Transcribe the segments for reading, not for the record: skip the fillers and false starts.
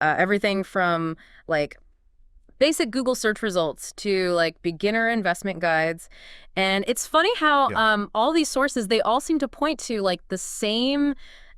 Everything from like basic Google search results to like beginner investment guides. And it's funny how Yeah. all these sources, they all seem to point to like the same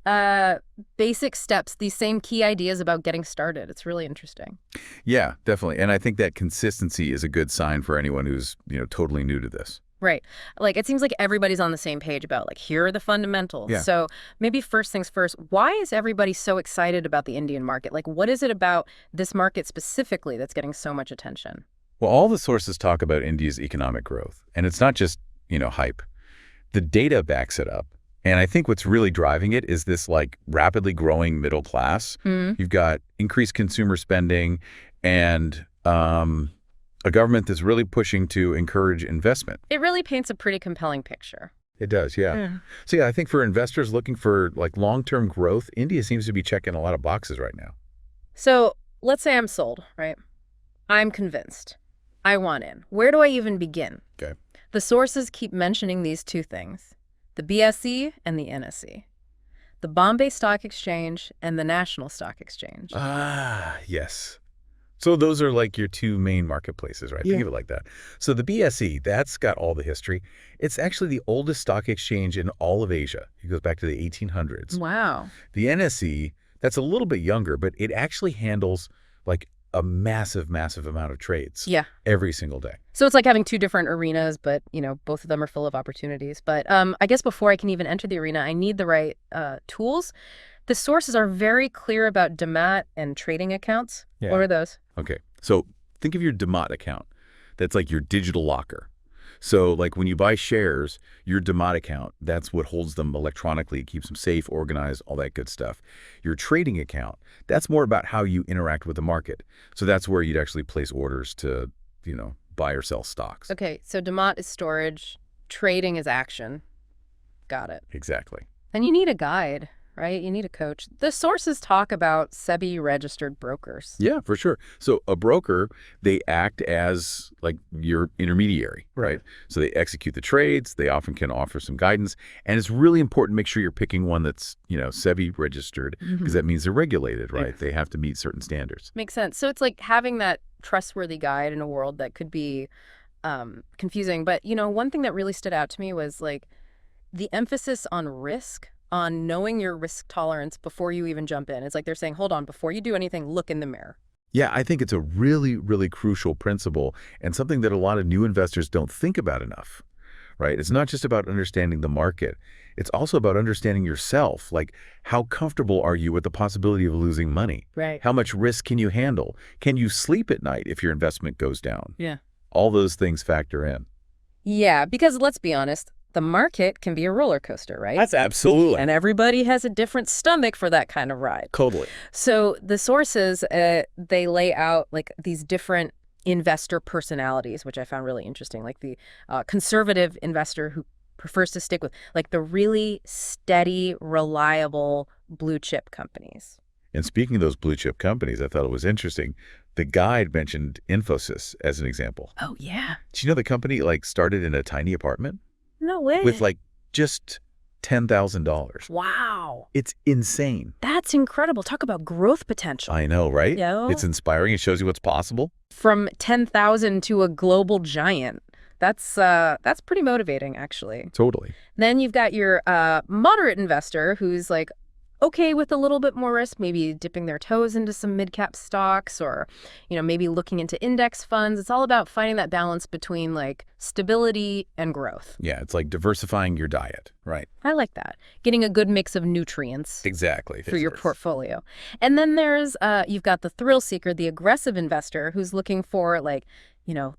uh, basic steps, these same key ideas about getting started. It's really interesting. Yeah, definitely. And I think that consistency is a good sign for anyone who's, totally new to this. Right. Like it seems like everybody's on the same page about like here are the fundamentals. Yeah. So maybe first things first, why is everybody so excited about the Indian market? Like what is it about this market specifically that's getting so much attention? Well, all the sources talk about India's economic growth, and it's not just, hype. The data backs it up. And I think what's really driving it is this like rapidly growing middle class. Hmm. You've got increased consumer spending and a government that's really pushing to encourage investment. It really paints a pretty compelling picture. It does, yeah. Yeah. So yeah, I think for investors looking for like long-term growth, India seems to be checking a lot of boxes right now. So let's say I'm sold, right? I'm convinced. I want in. Where do I even begin? Okay. The sources keep mentioning these two things, the BSE and the NSE, the Bombay Stock Exchange and the National Stock Exchange. Ah, yes. So those are like your two main marketplaces, right? Yeah. Think of it like that. So the BSE, that's got all the history. It's actually the oldest stock exchange in all of Asia. It goes back to the 1800s. Wow. The NSE, that's a little bit younger, but it actually handles like a massive, massive amount of trades Yeah. every single day. So it's like having two different arenas, but, both of them are full of opportunities. But I guess before I can even enter the arena, I need the right tools. The sources are very clear about Demat and trading accounts. Yeah. What are those? Okay. So think of your Demat account. That's like your digital locker. So like when you buy shares, your Demat account, that's what holds them electronically, keeps them safe, organized, all that good stuff. Your trading account, that's more about how you interact with the market. So that's where you'd actually place orders to, buy or sell stocks. Okay, so Demat is storage, trading is action. Got it. Exactly. And you need a guide, right? You need a coach. The sources talk about SEBI-registered brokers. Yeah, for sure. So a broker, they act as like your intermediary, right? So they execute the trades. They often can offer some guidance. And it's really important to make sure you're picking one that's, SEBI registered because that means they're regulated, right? They have to meet certain standards. Makes sense. So it's like having that trustworthy guide in a world that could be confusing. But, one thing that really stood out to me was like the emphasis on risk, on knowing your risk tolerance before you even jump in. It's like they're saying, hold on, before you do anything, look in the mirror. Yeah, I think it's a really, really crucial principle and something that a lot of new investors don't think about enough, right? It's not just about understanding the market. It's also about understanding yourself. Like, how comfortable are you with the possibility of losing money? Right. How much risk can you handle? Can you sleep at night if your investment goes down? Yeah. All those things factor in. Yeah, because let's be honest, the market can be a roller coaster, right? That's absolutely. And everybody has a different stomach for that kind of ride. Totally. So the sources, they lay out like these different investor personalities, which I found really interesting, like the conservative investor who prefers to stick with like the really steady, reliable blue chip companies. And speaking of those blue chip companies, I thought it was interesting. The guide mentioned Infosys as an example. Oh, yeah. Do you know the company like started in a tiny apartment No way. with like just $10,000? Wow. It's insane. That's incredible. Talk about growth potential. I know, right? Yeah. It's inspiring. It shows you what's possible. From 10,000 to a global giant. That's pretty motivating, actually. Totally. Then you've got your moderate investor who's like okay with a little bit more risk, maybe dipping their toes into some mid-cap stocks or, maybe looking into index funds. It's all about finding that balance between like stability and growth. Yeah, it's like diversifying your diet, right? I like that. Getting a good mix of nutrients Exactly. for your portfolio. And then there's, you've got the thrill seeker, the aggressive investor who's looking for like,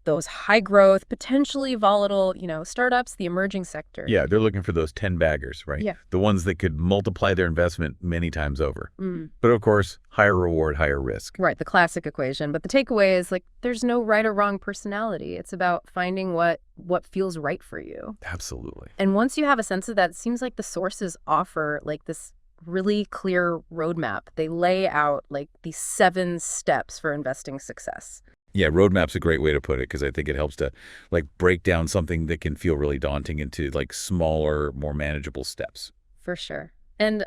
those high growth, potentially volatile, startups, the emerging sector. Yeah, they're looking for those 10 baggers, right? Yeah. The ones that could multiply their investment many times over. Mm. But of course, higher reward, higher risk. Right, the classic equation. But the takeaway is like there's no right or wrong personality. It's about finding what feels right for you. Absolutely. And once you have a sense of that, it seems like the sources offer like this really clear roadmap. They lay out like these 7 steps for investing success. Yeah, roadmap's a great way to put it because I think it helps to like break down something that can feel really daunting into like smaller, more manageable steps. For sure. And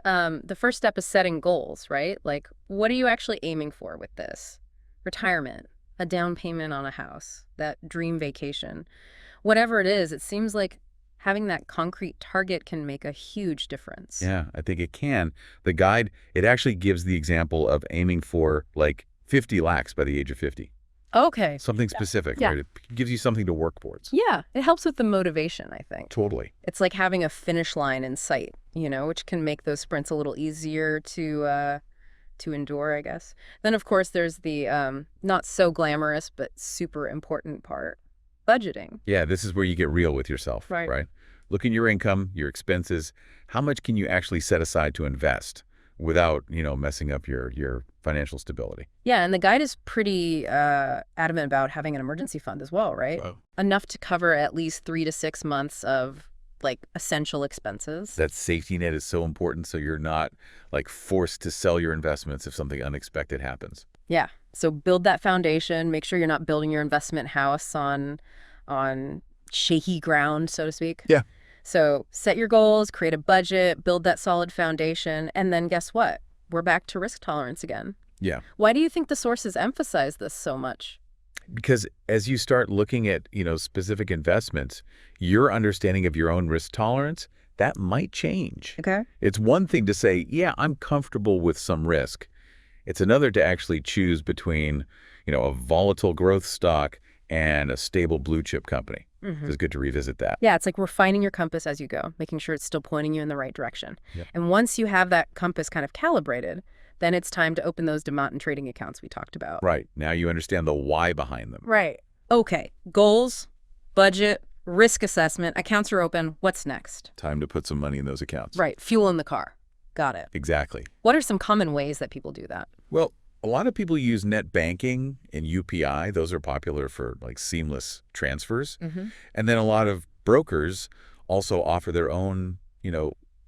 the first step is setting goals, right? Like, what are you actually aiming for with this? Retirement, a down payment on a house, that dream vacation. Whatever it is, it seems like having that concrete target can make a huge difference. Yeah, I think it can. The guide, it actually gives the example of aiming for like 50 lakhs by the age of 50. Okay. Something specific, Yeah. right? It gives you something to work towards. Yeah, it helps with the motivation, I think. Totally. It's like having a finish line in sight, which can make those sprints a little easier to endure, I guess. Then, of course, there's the not so glamorous but super important part, budgeting. Yeah, this is where you get real with yourself, Right. right? Look at your income, your expenses. How much can you actually set aside to invest without, messing up your financial stability? Yeah, and the guide is pretty adamant about having an emergency fund as well, right? Wow. Enough to cover at least 3 to 6 months of like essential expenses. That safety net is so important so you're not like forced to sell your investments if something unexpected happens. Yeah. So build that foundation. Make sure you're not building your investment house on shaky ground, so to speak. Yeah. So set your goals, create a budget, build that solid foundation, and then guess what? We're back to risk tolerance again. Yeah. Why do you think the sources emphasize this so much? Because as you start looking at, specific investments, your understanding of your own risk tolerance, that might change. Okay. It's one thing to say, yeah, I'm comfortable with some risk. It's another to actually choose between, a volatile growth stock and a stable blue chip company. It's good to revisit that. Yeah, it's like refining your compass as you go, making sure it's still pointing you in the right direction. Yep. And once you have that compass kind of calibrated, then it's time to open those Demat and trading accounts we talked about. Right. Now you understand the why behind them. Right. Okay. Goals, budget, risk assessment, accounts are open. What's next? Time to put some money in those accounts. Right. Fuel in the car. Got it. Exactly. What are some common ways that people do that? Well, a lot of people use net banking and UPI. Those are popular for like seamless transfers. And then a lot of brokers also offer their own,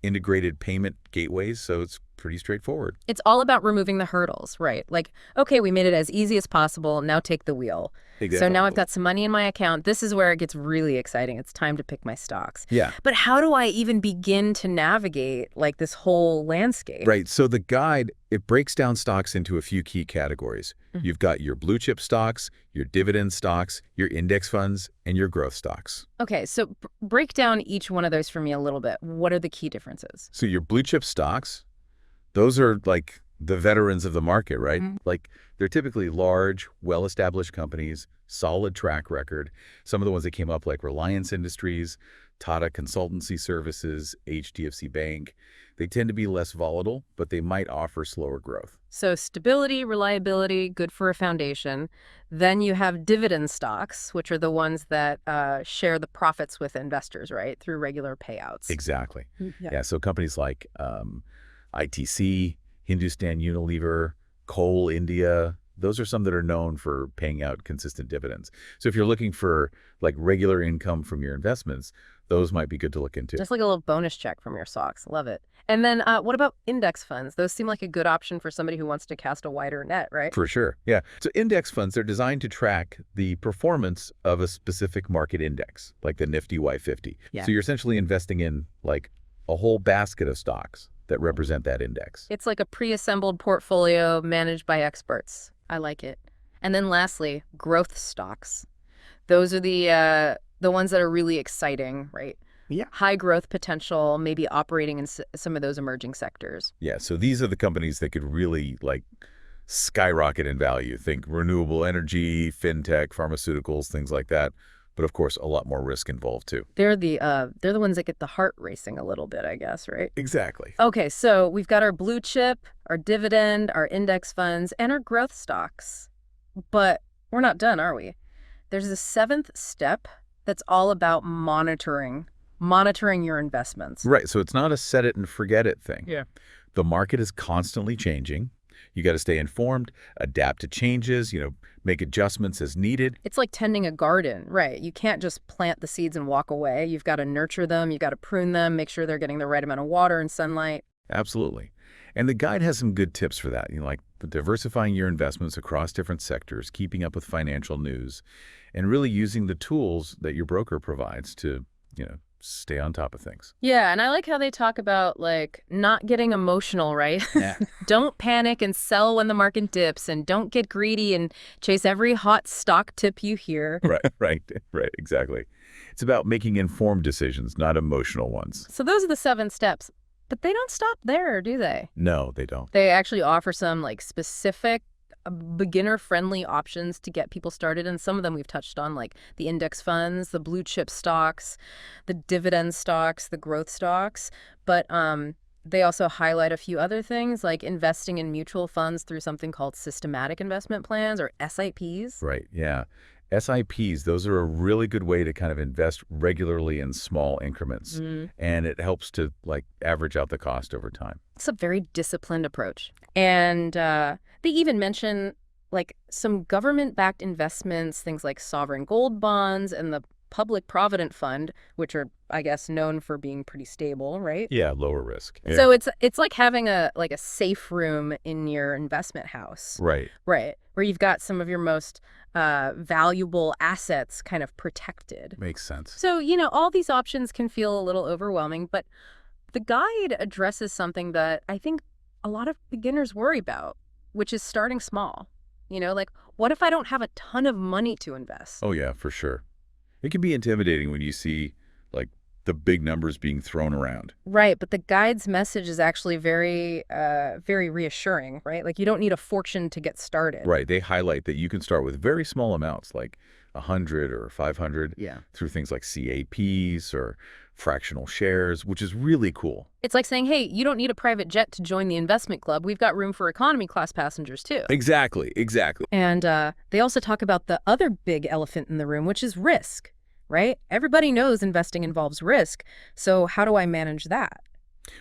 integrated payment gateways. So it's pretty straightforward. It's all about removing the hurdles, right? Like, okay, we made it as easy as possible. Now take the wheel. So now I've got some money in my account. This is where it gets really exciting. It's time to pick my stocks. Yeah. But how do I even begin to navigate like this whole landscape? Right. So the guide, it breaks down stocks into a few key categories. You've got your blue chip stocks, your dividend stocks, your index funds, and your growth stocks. Okay, so break down each one of those for me a little bit. What are the key differences? So your blue chip stocks, those are like the veterans of the market, right? Like they're typically large, well-established companies, solid track record. Some of the ones that came up like Reliance Industries, Tata Consultancy Services, HDFC Bank, they tend to be less volatile, but they might offer slower growth. So stability, reliability, good for a foundation. Then you have dividend stocks, which are the ones that share the profits with investors, right, through regular payouts. Exactly. Yeah. Yeah, so companies like ITC, Hindustan Unilever, Coal India, those are some that are known for paying out consistent dividends. So if you're looking for like regular income from your investments, those might be good to look into. Just like a little bonus check from your stocks. Love it. And then what about index funds? Those seem like a good option for somebody who wants to cast a wider net, right? For sure. Yeah. So index funds are designed to track the performance of a specific market index, like the Nifty Y50. Yeah. So you're essentially investing in like a whole basket of stocks that represent that index. It's like a pre-assembled portfolio managed by experts. I like it. And then lastly, growth stocks. Those are the ones that are really exciting, right? Yeah. High growth potential, maybe operating in some of those emerging sectors. Yeah. So these are the companies that could really like skyrocket in value. Think renewable energy, fintech, pharmaceuticals, things like that. But of course, a lot more risk involved too. They're the ones that get the heart racing a little bit, I guess, right? Exactly. Okay, so we've got our blue chip, our dividend, our index funds, and our growth stocks. But we're not done, are we? There's a seventh step that's all about monitoring your investments. Right. So it's not a set it and forget it thing. Yeah. The market is constantly changing. You got to stay informed, adapt to changes, make adjustments as needed. It's like tending a garden, right? You can't just plant the seeds and walk away. You've got to nurture them. You've got to prune them, make sure they're getting the right amount of water and sunlight. Absolutely. And the guide has some good tips for that, like diversifying your investments across different sectors, keeping up with financial news, and really using the tools that your broker provides to, stay on top of things. Yeah, and I like how they talk about, like, not getting emotional, right? Yeah. Don't panic and sell when the market dips, and don't get greedy and chase every hot stock tip you hear. Right, right, exactly. It's about making informed decisions, not emotional ones. So those are the 7 steps. But they don't stop there, do they? No, they don't. They actually offer some, like, specific beginner-friendly options to get people started, and some of them we've touched on, like the index funds, the blue chip stocks, the dividend stocks, the growth stocks. But they also highlight a few other things, like investing in mutual funds through something called systematic investment plans, or SIPs. Right, yeah. SIPs, those are a really good way to kind of invest regularly in small increments. And it helps to, like, average out the cost over time. It's a very disciplined approach. And they even mention, like, some government-backed investments, things like sovereign gold bonds and the Public Provident Fund, which are, I guess, known for being pretty stable, right? Yeah, lower risk. Yeah. So it's like having a safe room in your investment house. Right. Right, where you've got some of your most valuable assets kind of protected. Makes sense. So, all these options can feel a little overwhelming, but the guide addresses something that I think a lot of beginners worry about, which is starting small. Like, what if I don't have a ton of money to invest? Oh, yeah, for sure. It can be intimidating when you see, like, the big numbers being thrown around. Right, but the guide's message is actually very, very reassuring, right? Like, you don't need a fortune to get started. Right. They highlight that you can start with very small amounts, like 100 or 500, Yeah. through things like CAPs or fractional shares, which is really cool. It's like saying, hey, you don't need a private jet to join the investment club. We've got room for economy class passengers, too. Exactly. And they also talk about the other big elephant in the room, which is risk, right? Everybody knows investing involves risk. So how do I manage that?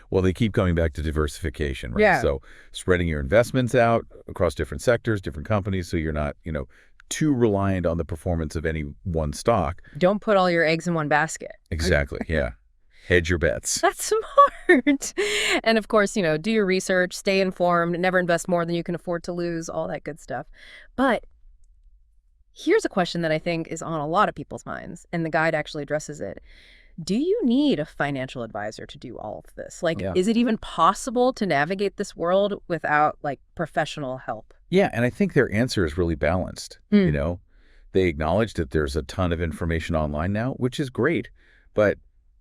Well, they keep coming back to diversification, right? Yeah. So spreading your investments out across different sectors, different companies, so you're not, too reliant on the performance of any one stock. Don't put all your eggs in one basket. Exactly. Yeah. Hedge your bets. That's smart. And of course, do your research, stay informed, never invest more than you can afford to lose, all that good stuff. But here's a question that I think is on a lot of people's minds, and the guide actually addresses it. Do you need a financial advisor to do all of this? Like, Yeah. is it even possible to navigate this world without, like, professional help? Yeah, and I think their answer is really balanced. They acknowledge that there's a ton of information online now, which is great, but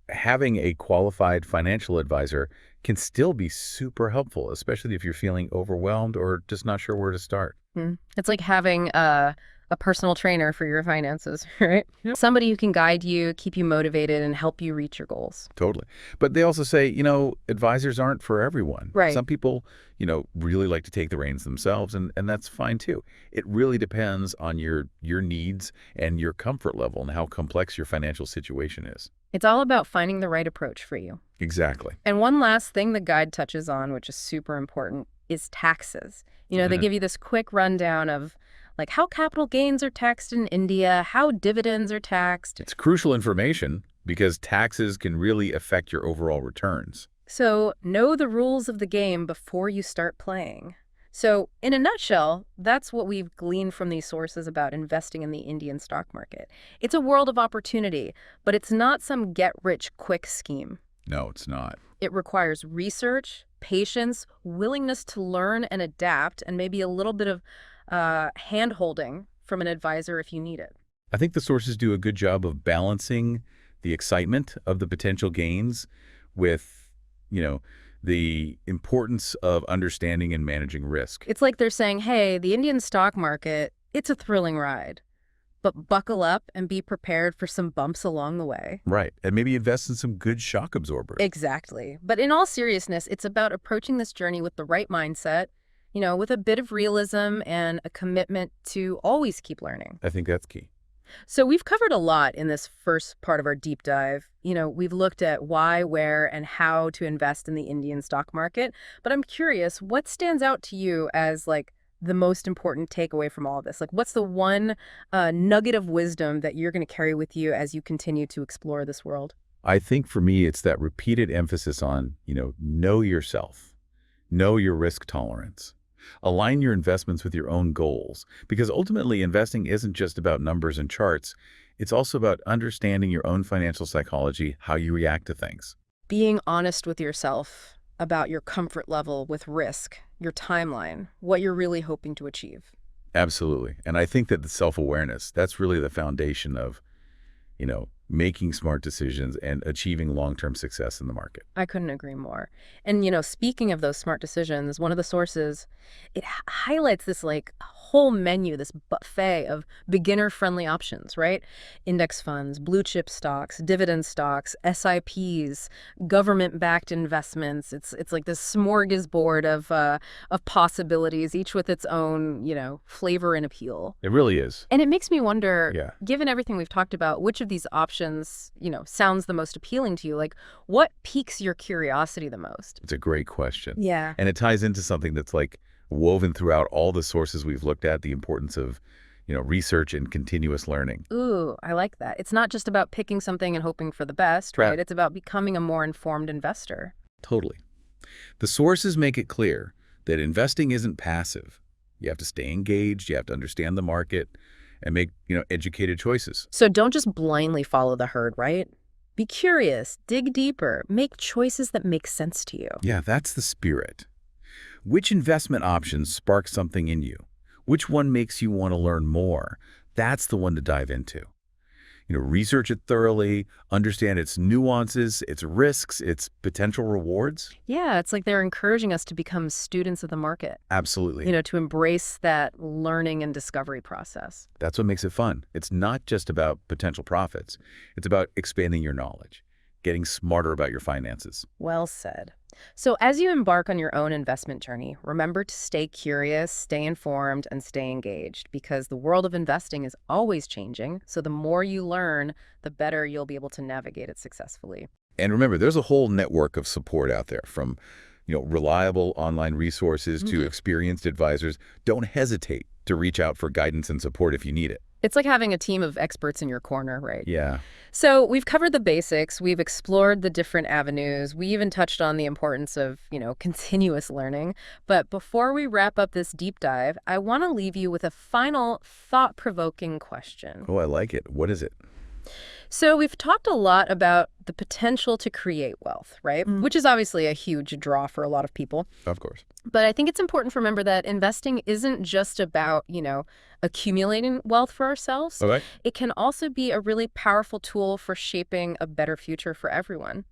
having a qualified financial advisor can still be super helpful, especially if you're feeling overwhelmed or just not sure where to start. It's like having a personal trainer for your finances, right? Yep. Somebody who can guide you, keep you motivated, and help you reach your goals. Totally. But they also say, advisors aren't for everyone. Right. Some people, really like to take the reins themselves, and that's fine too. It really depends on your needs and your comfort level and how complex your financial situation is. It's all about finding the right approach for you. Exactly. And one last thing the guide touches on, which is super important, is taxes. They give you this quick rundown of, like, how capital gains are taxed in India, how dividends are taxed. It's crucial information because taxes can really affect your overall returns. So know the rules of the game before you start playing. So in a nutshell, that's what we've gleaned from these sources about investing in the Indian stock market. It's a world of opportunity, but it's not some get-rich-quick scheme. No, it's not. It requires research, patience, willingness to learn and adapt, and maybe a little bit of hand-holding from an advisor if you need it. I think the sources do a good job of balancing the excitement of the potential gains with, the importance of understanding and managing risk. It's like they're saying, hey, the Indian stock market, it's a thrilling ride, but buckle up and be prepared for some bumps along the way. Right. And maybe invest in some good shock absorbers. Exactly. But in all seriousness, it's about approaching this journey with the right mindset, with a bit of realism and a commitment to always keep learning. I think that's key. So we've covered a lot in this first part of our deep dive. We've looked at why, where, and how to invest in the Indian stock market. But I'm curious, what stands out to you as, like, the most important takeaway from all of this? Like, what's the one nugget of wisdom that you're going to carry with you as you continue to explore this world? I think for me, it's that repeated emphasis on, know yourself, know your risk tolerance. Align your investments with your own goals, because ultimately investing isn't just about numbers and charts. It's also about understanding your own financial psychology, how you react to things. Being honest with yourself about your comfort level with risk, your timeline, what you're really hoping to achieve. Absolutely. And I think that the self-awareness, that's really the foundation of, making smart decisions and achieving long-term success in the market. I couldn't agree more. And, speaking of those smart decisions, one of the sources, it highlights this like whole menu, this buffet of beginner-friendly options, right? Index funds, blue chip stocks, dividend stocks, SIPs, government-backed investments. It's like this smorgasbord of possibilities, each with its own, flavor and appeal. It really is. And it makes me wonder, Yeah. given everything we've talked about, which of these options, sounds the most appealing to you? Like, what piques your curiosity the most? It's a great question. Yeah. And it ties into something that's like woven throughout all the sources we've looked at, the importance of, research and continuous learning. Ooh, I like that. It's not just about picking something and hoping for the best, Right. right? It's about becoming a more informed investor. Totally. The sources make it clear that investing isn't passive. You have to stay engaged, you have to understand the market and make, educated choices. So don't just blindly follow the herd, right? Be curious, dig deeper, make choices that make sense to you. Yeah, that's the spirit. Which investment options spark something in you? Which one makes you want to learn more? That's the one to dive into. Research it thoroughly, understand its nuances, its risks, its potential rewards. Yeah, it's like they're encouraging us to become students of the market, Absolutely. to embrace that learning and discovery process. That's what makes it fun. It's not just about potential profits. It's about expanding your knowledge, getting smarter about your finances. Well said. So as you embark on your own investment journey, remember to stay curious, stay informed, and stay engaged because the world of investing is always changing. So the more you learn, the better you'll be able to navigate it successfully. And remember, there's a whole network of support out there from, reliable online resources to experienced advisors. Don't hesitate to reach out for guidance and support if you need it. It's like having a team of experts in your corner, right? Yeah. So we've covered the basics, we've explored the different avenues, we even touched on the importance of, continuous learning. But before we wrap up this deep dive, I want to leave you with a final thought-provoking question. Oh, I like it. What is it? So we've talked a lot about the potential to create wealth, right? Which is obviously a huge draw for a lot of people. Of course. But I think it's important to remember that investing isn't just about, accumulating wealth for ourselves. Okay. It can also be a really powerful tool for shaping a better future for everyone.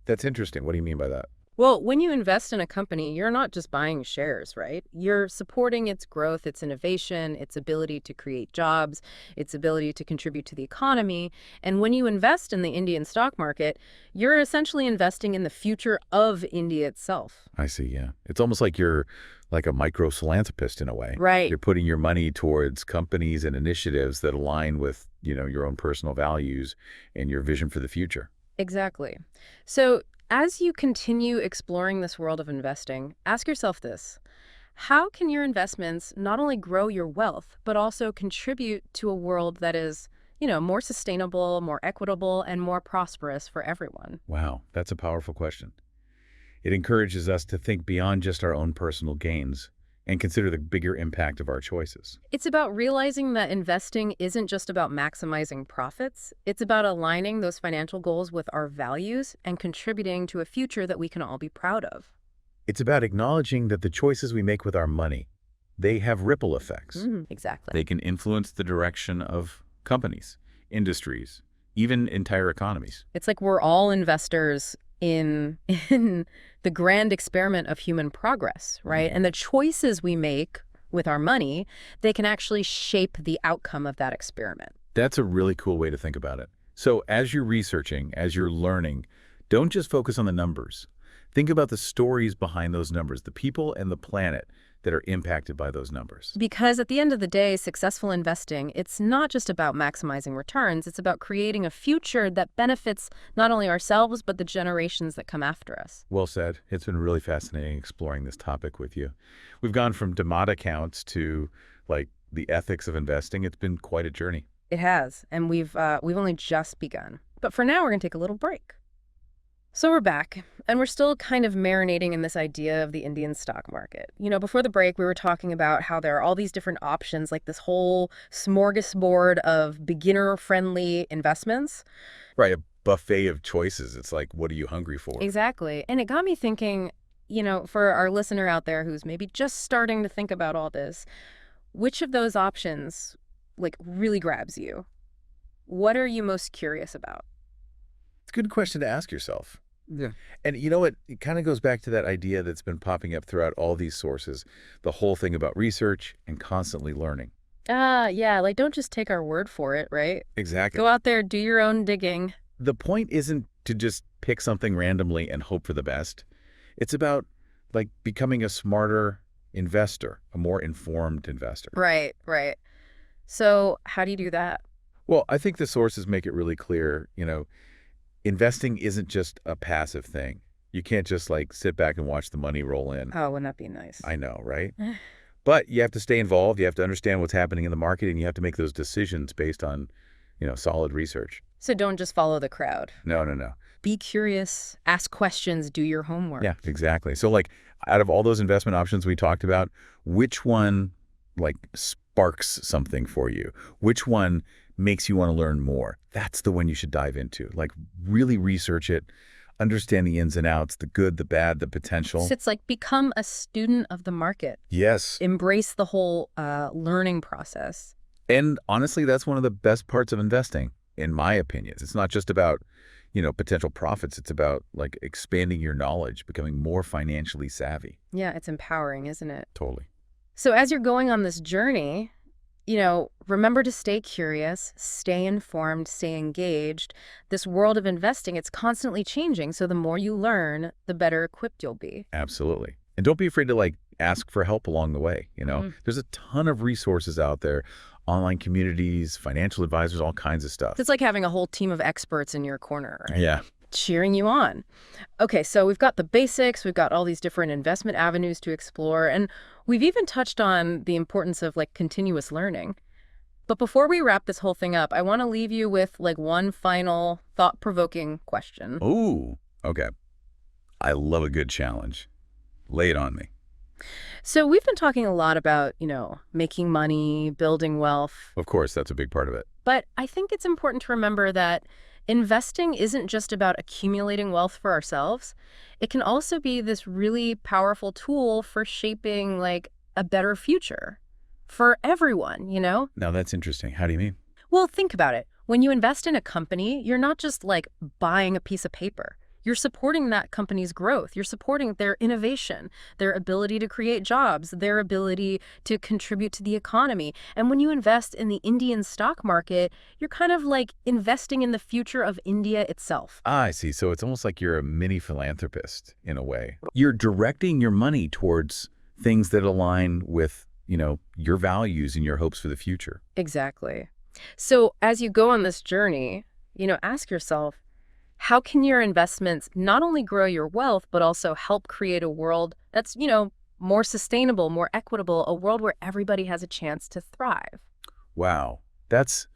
That's interesting. What do you mean by that? Well, when you invest in a company, you're not just buying shares, right? You're supporting its growth, its innovation, its ability to create jobs, its ability to contribute to the economy. And when you invest in the Indian stock market, you're essentially investing in the future of India itself. I see, yeah. It's almost like you're like a micro-philanthropist in a way. Right. You're putting your money towards companies and initiatives that align with, your own personal values and your vision for the future. Exactly. So as you continue exploring this world of investing, ask yourself this. How can your investments not only grow your wealth, but also contribute to a world that is, more sustainable, more equitable, and more prosperous for everyone? Wow, that's a powerful question. It encourages us to think beyond just our own personal gains and consider the bigger impact of our choices. It's about realizing that investing isn't just about maximizing profits. It's about aligning those financial goals with our values and contributing to a future that we can all be proud of. It's about acknowledging that the choices we make with our money, they have ripple effects. Exactly. They can influence the direction of companies, industries, even entire economies. It's like we're all investors in the grand experiment of human progress, right? And the choices we make with our money, they can actually shape the outcome of that experiment. That's a really cool way to think about it. So as you're researching, as you're learning, don't just focus on the numbers. Think about the stories behind those numbers, the people and the planet that are impacted by those numbers. Because at the end of the day, successful investing, it's not just about maximizing returns, it's about creating a future that benefits not only ourselves, but the generations that come after us. Well said. It's been really fascinating exploring this topic with you. We've gone from Demat accounts to like the ethics of investing. It's been quite a journey. It has, and we've only just begun. But for now, we're going to take a little break. So we're back, and we're still kind of marinating in this idea of the Indian stock market. Before the break, we were talking about how there are all these different options, like this whole smorgasbord of beginner-friendly investments. Right, a buffet of choices. It's like, what are you hungry for? Exactly. And it got me thinking, for our listener out there who's maybe just starting to think about all this, which of those options, like, really grabs you? What are you most curious about? It's a good question to ask yourself. Yeah. And you know what? It kind of goes back to that idea that's been popping up throughout all these sources, the whole thing about research and constantly learning. Yeah, like, don't just take our word for it, right? Exactly. Go out there, do your own digging. The point isn't to just pick something randomly and hope for the best. It's about like becoming a smarter investor, a more informed investor. Right, right. So how do you do that? Well, I think the sources make it really clear, investing isn't just a passive thing. You can't just like sit back and watch the money roll in. Oh, wouldn't that be nice? I know, right? But you have to stay involved. You have to understand what's happening in the market, and you have to make those decisions based on, solid research. So don't just follow the crowd. No, no, no. Be curious, ask questions, do your homework. Yeah, exactly. So like out of all those investment options we talked about, which one like sparks something for you? Which one makes you want to learn more? That's the one you should dive into. Like really research it, understand the ins and outs, the good, the bad, the potential. So it's like become a student of the market. Yes. Embrace the whole learning process. And honestly, that's one of the best parts of investing, in my opinion. It's not just about, potential profits. It's about like expanding your knowledge, becoming more financially savvy. Yeah, it's empowering, isn't it? Totally. So as you're going on this journey, remember to stay curious, stay informed, stay engaged. This world of investing, it's constantly changing. So the more you learn, the better equipped you'll be. Absolutely. And don't be afraid to like ask for help along the way. There's a ton of resources out there, online communities, financial advisors, all kinds of stuff. It's like having a whole team of experts in your corner, Yeah. cheering you on. Okay, so we've got the basics, we've got all these different investment avenues to explore, and we've even touched on the importance of like continuous learning. But before we wrap this whole thing up, I want to leave you with like one final thought-provoking question. Ooh, okay. I love a good challenge. Lay it on me. So we've been talking a lot about, making money, building wealth, Of course, that's a big part of it. but I think it's important to remember that investing isn't just about accumulating wealth for ourselves. It can also be this really powerful tool for shaping like a better future for everyone. Now that's interesting. How do you mean? Well, think about it. When you invest in a company, you're not just like buying a piece of paper. You're supporting that company's growth. You're supporting their innovation, their ability to create jobs, their ability to contribute to the economy. And when you invest in the Indian stock market, you're kind of like investing in the future of India itself. Ah, I see. So it's almost like you're a mini philanthropist in a way. You're directing your money towards things that align with, your values and your hopes for the future. Exactly. So as you go on this journey, ask yourself, how can your investments not only grow your wealth, but also help create a world that's, more sustainable, more equitable, a world where everybody has a chance to thrive? Wow. That's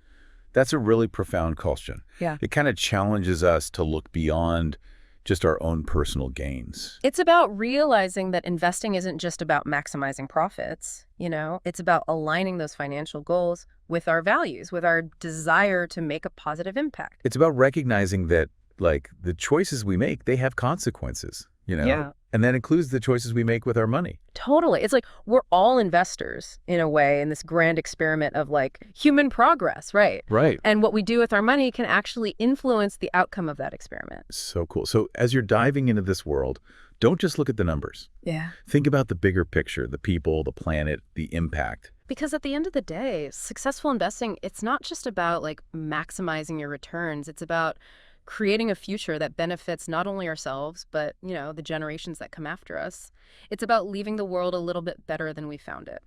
a really profound question. Yeah. It kind of challenges us to look beyond just our own personal gains. It's about realizing that investing isn't just about maximizing profits, it's about aligning those financial goals with our values, with our desire to make a positive impact. It's about recognizing that like the choices we make, they have consequences, Yeah. And that includes the choices we make with our money. Totally. It's like we're all investors in a way in this grand experiment of like human progress, right? Right. And what we do with our money can actually influence the outcome of that experiment. So cool. So as you're diving into this world, don't just look at the numbers. Yeah. Think about the bigger picture, the people, the planet, the impact. Because at the end of the day, successful investing, it's not just about like maximizing your returns. It's about creating a future that benefits not only ourselves, but, the generations that come after us. It's about leaving the world a little bit better than we found it.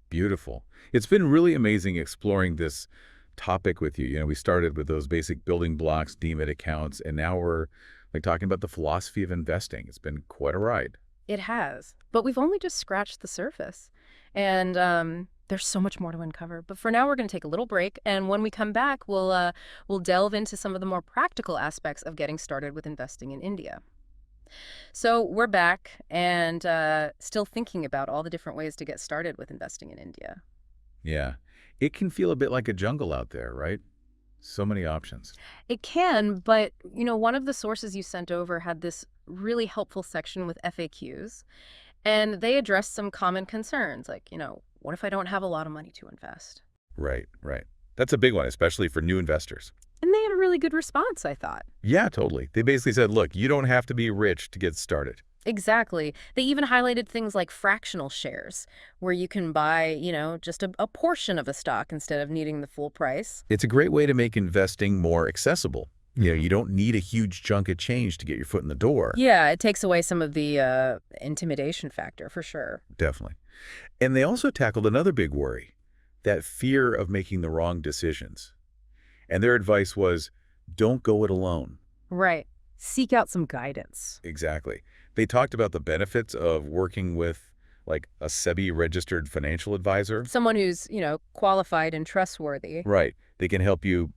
Beautiful. It's been really amazing exploring this topic with you. We started with those basic building blocks, Demat accounts, and now we're like talking about the philosophy of investing. It's been quite a ride. It has. But we've only just scratched the surface. And, There's so much more to uncover. But for now, we're going to take a little break. And when we come back, we'll delve into some of the more practical aspects of getting started with investing in India. So we're back and still thinking about all the different ways to get started with investing in India. Yeah. It can feel a bit like a jungle out there, right? So many options. It can, but one of the sources you sent over had this really helpful section with FAQs, and they addressed some common concerns like, what if I don't have a lot of money to invest? Right, right. That's a big one, especially for new investors. And they had a really good response, I thought. Yeah, totally. They basically said, look, you don't have to be rich to get started. Exactly. They even highlighted things like fractional shares, where you can buy, just a portion of a stock instead of needing the full price. It's a great way to make investing more accessible. You don't need a huge chunk of change to get your foot in the door. Yeah, it takes away some of the intimidation factor, for sure. Definitely. And they also tackled another big worry, that fear of making the wrong decisions. And their advice was, don't go it alone. Right. Seek out some guidance. Exactly. They talked about the benefits of working with like a SEBI-registered financial advisor. Someone who's, qualified and trustworthy. Right. They can help you,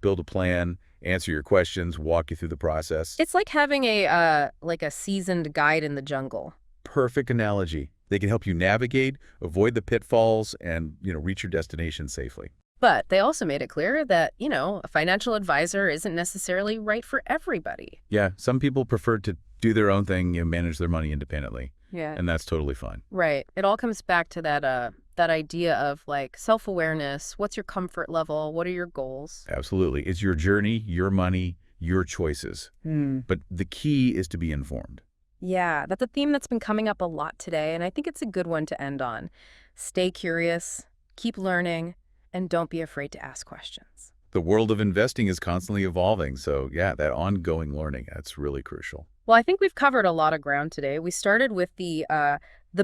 build a plan, answer your questions, walk you through the process. It's like having a seasoned guide in the jungle. Perfect analogy. They can help you navigate, avoid the pitfalls, and, reach your destination safely. But they also made it clear that, a financial advisor isn't necessarily right for everybody. Yeah, some people prefer to do their own thing, manage their money independently. Yeah. And that's totally fine. Right. It all comes back to that idea of like self-awareness. What's your comfort level? What are your goals? Absolutely. It's your journey, your money, your choices. But the key is to be informed. Yeah, that's a theme that's been coming up a lot today, and I think it's a good one to end on. Stay curious, keep learning, and don't be afraid to ask questions. The world of investing is constantly evolving, so yeah, that ongoing learning, that's really crucial. Well, I think we've covered a lot of ground today. We started with the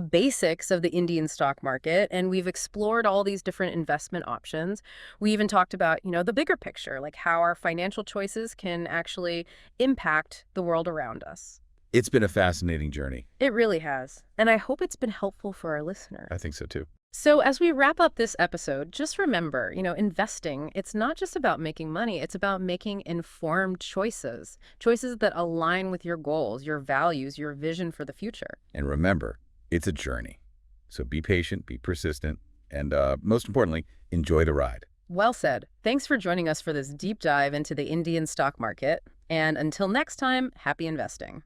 basics of the Indian stock market, and we've explored all these different investment options. We even talked about, the bigger picture, like how our financial choices can actually impact the world around us. It's been a fascinating journey. It really has. And I hope it's been helpful for our listeners. I think so too. So as we wrap up this episode, just remember, investing, it's not just about making money. It's about making informed choices, choices that align with your goals, your values, your vision for the future. And remember, it's a journey. So be patient, be persistent, and most importantly, enjoy the ride. Well said. Thanks for joining us for this deep dive into the Indian stock market. And until next time, happy investing.